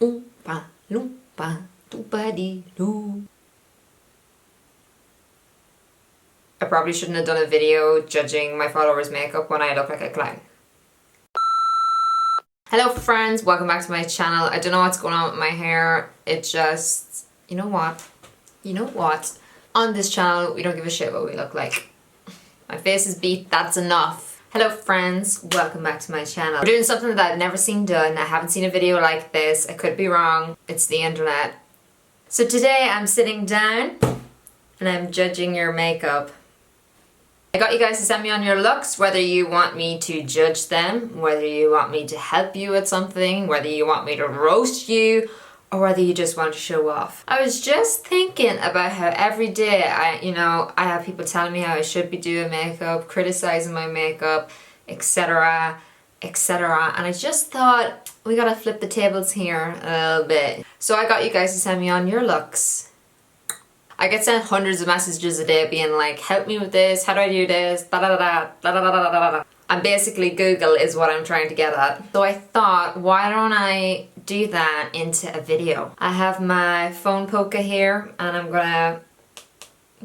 Oompa loompa doompa-dee-doo. I probably shouldn't have done a video judging my followers' makeup when I look like a clown. Hello friends, welcome back to my channel. I don't know what's going on with my hair. It just, you know what? On this channel, we don't give a shit what we look like. My face is beat, that's enough. Hello friends, welcome back to my channel. We're doing something that I've never seen done. I haven't seen a video like this. I could be wrong. It's the internet. So today I'm sitting down and I'm judging your makeup. I got you guys to send me on your looks, whether you want me to judge them, whether you want me to help you with something, whether you want me to roast you, or whether you just want to show off. I was just thinking about how every day I have people telling me how I should be doing makeup, criticizing my makeup, etc, etc, and I just thought we gotta flip the tables here a little bit. So I got you guys to send me on your looks. I get sent hundreds of messages a day being like, help me with this, how do I do this, da da da da da da da da da. And basically Google is what I'm trying to get at. So I thought, why don't I do that into a video? I have my phone poker here and I'm gonna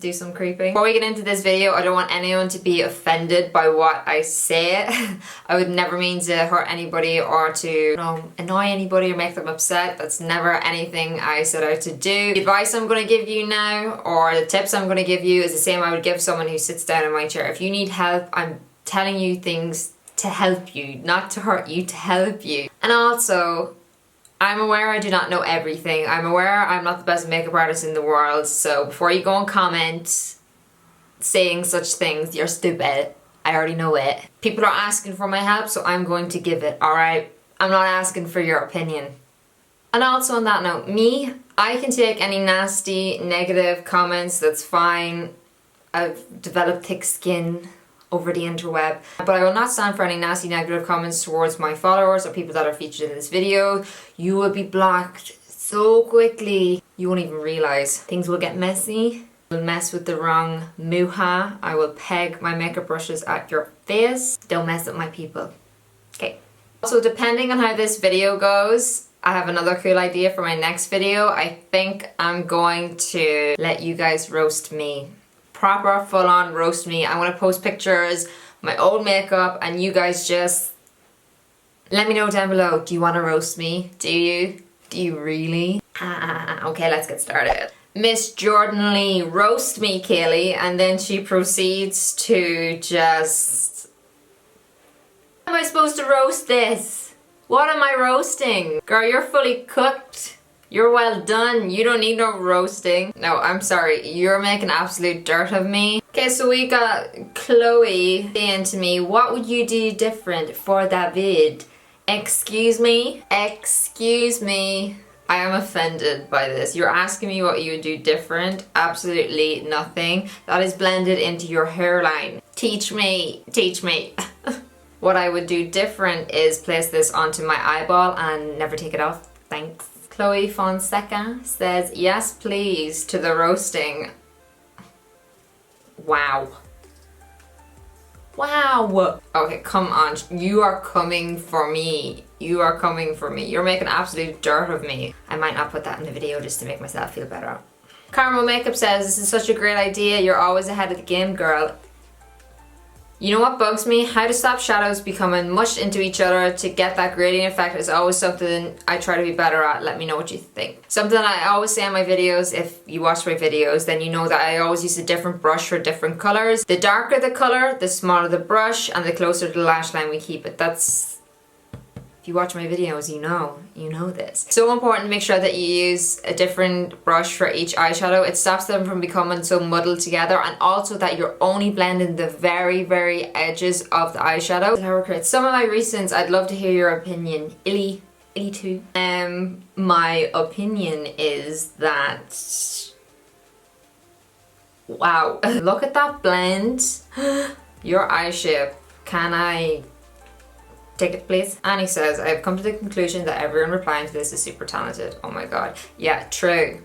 do some creeping. Before we get into this video, I don't want anyone to be offended by what I say. I would never mean to hurt anybody or to annoy anybody or make them upset. That's never anything I set out to do. The advice I'm going to give you now, or the tips I'm going to give you, is the same I would give someone who sits down in my chair. If you need help, I'm telling you things to help you, not to hurt you, to help you. And also, I'm aware I do not know everything. I'm aware I'm not the best makeup artist in the world, so before you go and comment saying such things, you're stupid. I already know it. People are asking for my help, so I'm going to give it, alright? I'm not asking for your opinion. And also on that note, I can take any nasty, negative comments, that's fine. I've developed thick skin over the interweb, but I will not stand for any nasty negative comments towards my followers or people that are featured in this video. You will be blocked so quickly you won't even realize. Things will get messy. You'll mess with the wrong muha. I will peg my makeup brushes at your face. Don't mess with my people. Okay. Also, depending on how this video goes, I have another cool idea for my next video. I think I'm going to let you guys roast me. Proper full-on roast me. I'm gonna post pictures, my old makeup, and you guys just let me know down below. Do you want to roast me? Do you? Do you really? Okay, let's get started. Miss Jordan Lee, roast me, Keilidh, and then she proceeds to just... How am I supposed to roast this? What am I roasting? Girl, you're fully cooked. You're well done. You don't need no roasting. No, I'm sorry. You're making absolute dirt of me. Okay, so we got Chloe saying to me, what would you do different for that vid? Excuse me? Excuse me. I am offended by this. You're asking me what you would do different? Absolutely nothing. That is blended into your hairline. Teach me. Teach me. What I would do different is place this onto my eyeball and never take it off. Thanks. Chloe Fonseca says, yes please, to the roasting. Wow. Wow. Okay, come on. You are coming for me. You are coming for me. You're making absolute dirt of me. I might not put that in the video just to make myself feel better. Carmo Makeup says, this is such a great idea. You're always ahead of the game, girl. You know what bugs me? How to stop shadows becoming mushed into each other to get that gradient effect is always something I try to be better at. Let me know what you think. Something I always say in my videos, if you watch my videos, then you know that I always use a different brush for different colors. The darker the color, the smaller the brush, and the closer to the lash line we keep it. That's... If you watch my videos, you know this. So important to make sure that you use a different brush for each eyeshadow. It stops them from becoming so muddled together, and also that you're only blending the very, very edges of the eyeshadow. Some of my recents, I'd love to hear your opinion. Illy too. My opinion is that... Wow. Look at that blend. Your eye shape. Can I... take it please? Annie says, I have come to the conclusion that everyone replying to this is super talented. Oh my god. Yeah, true.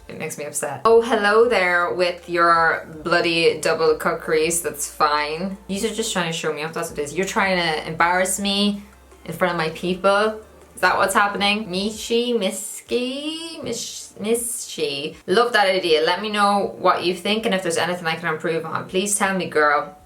It makes me upset. Oh, hello there with your bloody double cut crease. That's fine. You're just trying to show me off. That's what it is. You're trying to embarrass me in front of my people. Is that what's happening? Mishy. Love that idea. Let me know what you think and if there's anything I can improve on. Please tell me, girl.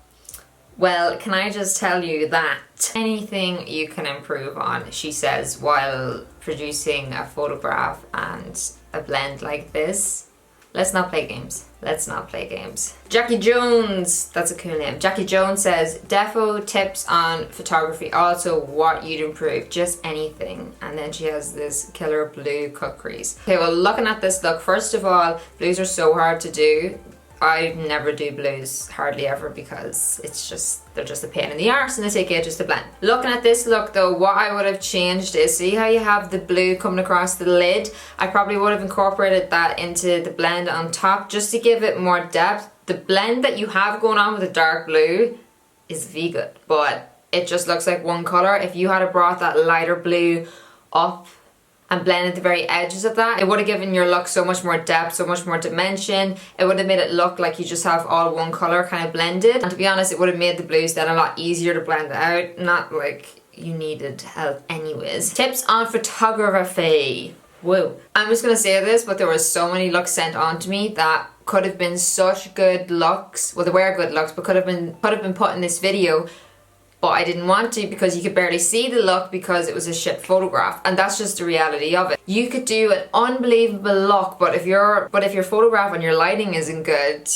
Well, can I just tell you that anything you can improve on, she says, while producing a photograph and a blend like this. Let's not play games. Let's not play games. Jackie Jones, that's a cool name. Jackie Jones says, defo tips on photography, also what you'd improve, just anything. And then she has this killer blue cut crease. Okay, well, looking at this look, first of all, blues are so hard to do. I never do blues, hardly ever, because they're just a pain in the arse and they take ages to blend. Looking at this look though, what I would have changed is, see how you have the blue coming across the lid? I probably would have incorporated that into the blend on top just to give it more depth. The blend that you have going on with the dark blue is vegan, but it just looks like one color. If you had brought that lighter blue up and blended the very edges of that, it would have given your look so much more depth, so much more dimension. It would have made it look like you just have all one color kind of blended. And to be honest, it would have made the blues then a lot easier to blend out. Not like you needed help anyways. Tips on photography. Whoa. I'm just gonna say this, but there were so many looks sent on to me that could have been such good looks. Well, they were good looks, but could have been put in this video. But I didn't want to because you could barely see the look because it was a shit photograph, and that's just the reality of it. You could do an unbelievable look, but if your photograph and your lighting isn't good,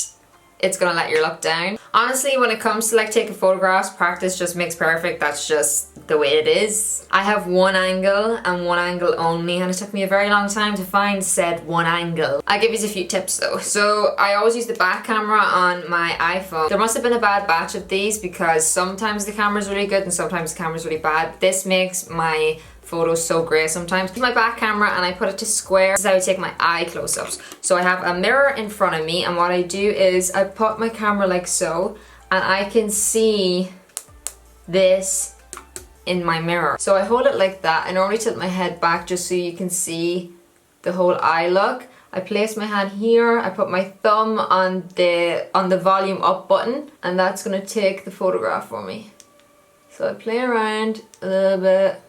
it's gonna let your look down. Honestly, when it comes to like taking photographs, practice just makes perfect. That's just the way it is. I have one angle and one angle only, and it took me a very long time to find said one angle. I'll give you a few tips though. So I always use the back camera on my iPhone. There must have been a bad batch of these because sometimes the camera's really good and sometimes the camera's really bad. This makes my photos so great sometimes. My back camera and I put it to square. This is how I take my eye close-ups. So I have a mirror in front of me, and what I do is I put my camera like so, and I can see this in my mirror. So I hold it like that. I normally tilt my head back just so you can see the whole eye look. I place my hand here, I put my thumb on the volume up button, and that's gonna take the photograph for me. So I play around a little bit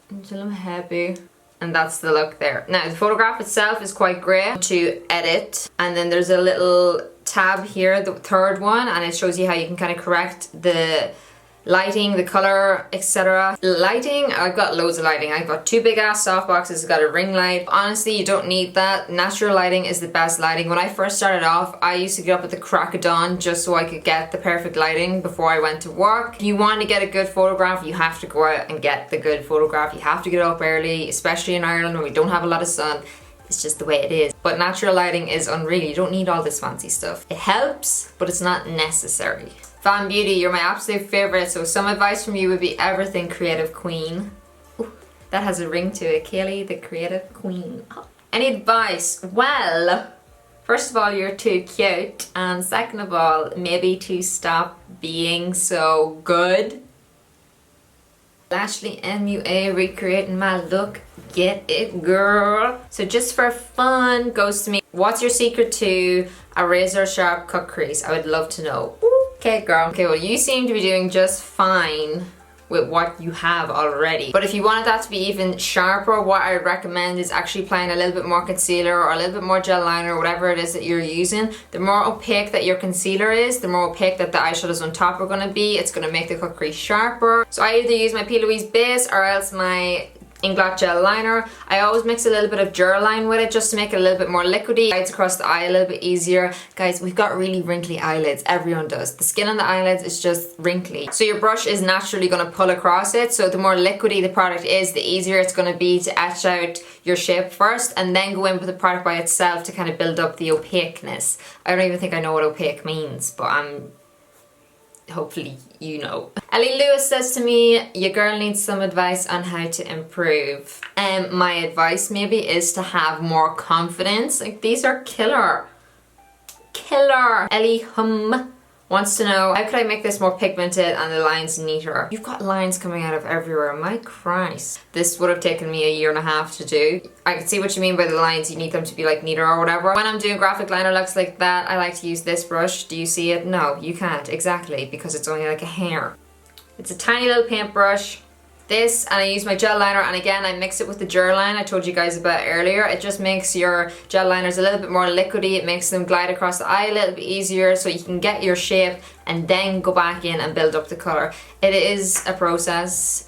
until I'm happy, and that's the look there. Now the photograph itself is quite great to edit, and then there's a little tab here, the third one, and it shows you how you can kind of correct the lighting, the color, etc. Lighting, I've got loads of lighting. I've got two big ass softboxes, I've got a ring light. Honestly, you don't need that. Natural lighting is the best lighting. When I first started off, I used to get up at the crack of dawn just so I could get the perfect lighting before I went to work. If you want to get a good photograph, you have to go out and get the good photograph. You have to get up early, especially in Ireland where we don't have a lot of sun. It's just the way it is. But natural lighting is unreal. You don't need all this fancy stuff. It helps, but it's not necessary. Fan Beauty, you're my absolute favourite, so some advice from you would be everything, creative queen. Ooh, that has a ring to it. Keilidh, the creative queen. Oh. Any advice? Well, first of all, you're too cute, and second of all, maybe to stop being so good. Ashley MUA, recreating my look. Get it, girl. So just for fun, goes to me. What's your secret to a razor sharp cut crease? I would love to know. Ooh. Okay, girl. Okay, well, you seem to be doing just fine with what you have already. But if you wanted that to be even sharper, what I would recommend is actually applying a little bit more concealer or a little bit more gel liner, whatever it is that you're using. The more opaque that your concealer is, the more opaque that the eyeshadows on top are going to be. It's going to make the cut crease sharper. So I either use my P. Louise base or else my Inglot gel liner. I always mix a little bit of Durline with it just to make it a little bit more liquidy. Glides across the eye a little bit easier. Guys, we've got really wrinkly eyelids. Everyone does. The skin on the eyelids is just wrinkly. So your brush is naturally going to pull across it. So the more liquidy the product is, the easier it's going to be to etch out your shape first and then go in with the product by itself to kind of build up the opaqueness. I don't even think I know what opaque means, but hopefully you know. Ellie Lewis says to me, your girl needs some advice on how to improve. My advice maybe is to have more confidence. Like, these are killer. Killer. Ellie wants to know, how could I make this more pigmented and the lines neater? You've got lines coming out of everywhere, my Christ. This would have taken me a year and a half to do. I can see what you mean by the lines, you need them to be like neater or whatever. When I'm doing graphic liner looks like that, I like to use this brush. Do you see it? No, you can't, exactly, because it's only like a hair. It's a tiny little paintbrush. this, and I use my gel liner, and again I mix it with the Durline I told you guys about earlier. It just makes your gel liners a little bit more liquidy. It makes them glide across the eye a little bit easier, so you can get your shape and then go back in and build up the colour. It is a process,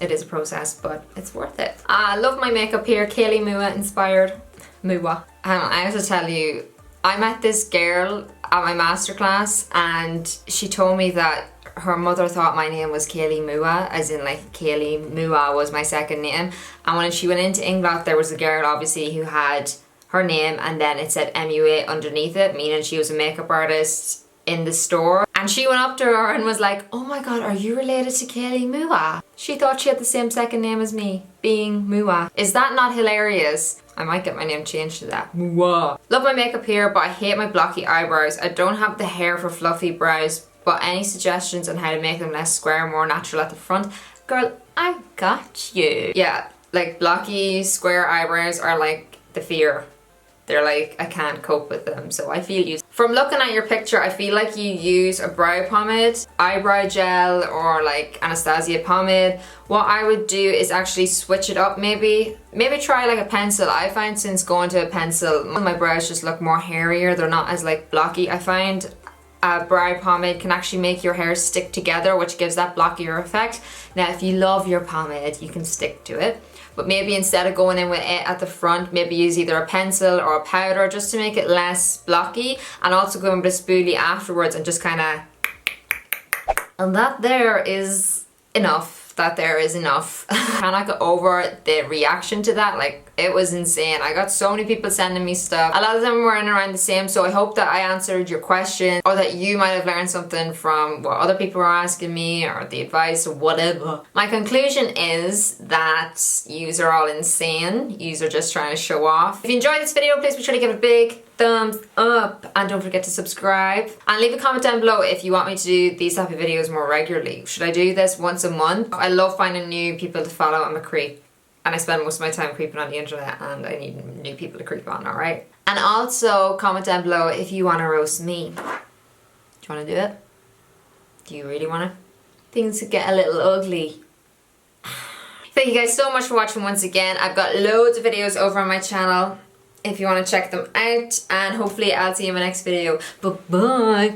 but it's worth it. I love my makeup here, Keilidh Mua inspired. Mua. I have to tell you, I met this girl at my masterclass, and she told me that her mother thought my name was Keilidh Mua, as in like Keilidh Mua was my second name. And when she went into England, there was a girl obviously who had her name and then it said MUA underneath it, meaning she was a makeup artist in the store. And she went up to her and was like, oh my god, are you related to Keilidh Mua? She thought she had the same second name as me, being Mua. Is that not hilarious? I might get my name changed to that. Mua. Love my makeup here, but I hate my blocky eyebrows. I don't have the hair for fluffy brows, but any suggestions on how to make them less square, more natural at the front? Girl, I got you. Yeah, like blocky square eyebrows are like the fear. They're like, I can't cope with them, so I feel you. From looking at your picture, I feel like you use a brow pomade, eyebrow gel, or like Anastasia pomade. What I would do is actually switch it up maybe. Maybe try like a pencil. I find since going to a pencil, my brows just look more hairier. They're not as like blocky. I find a brow pomade can actually make your hair stick together, which gives that blockier effect. Now, if you love your pomade, you can stick to it. But maybe instead of going in with it at the front, maybe use either a pencil or a powder just to make it less blocky, and also go in with a spoolie afterwards and just kind of... And that there is enough. That there is enough. Cannot get over the reaction to that. Like, it was insane. I got so many people sending me stuff. A lot of them were in around the same, so I hope that I answered your question, or that you might have learned something from what other people were asking me, or the advice, or whatever. My conclusion is that yous are all insane. Yous are just trying to show off. If you enjoyed this video, please be sure to give it a big thumbs up, and don't forget to subscribe, and leave a comment down below if you want me to do these type of videos more regularly. Should I do this once a month? I love finding new people to follow. I'm a creep, and I spend most of my time creeping on the internet, and I need new people to creep on, alright? And also comment down below if you want to roast me. Do you want to do it? Do you really want to? Things get a little ugly. Thank you guys so much for watching once again. I've got loads of videos over on my channel if you want to check them out, and hopefully I'll see you in my next video. Bye bye.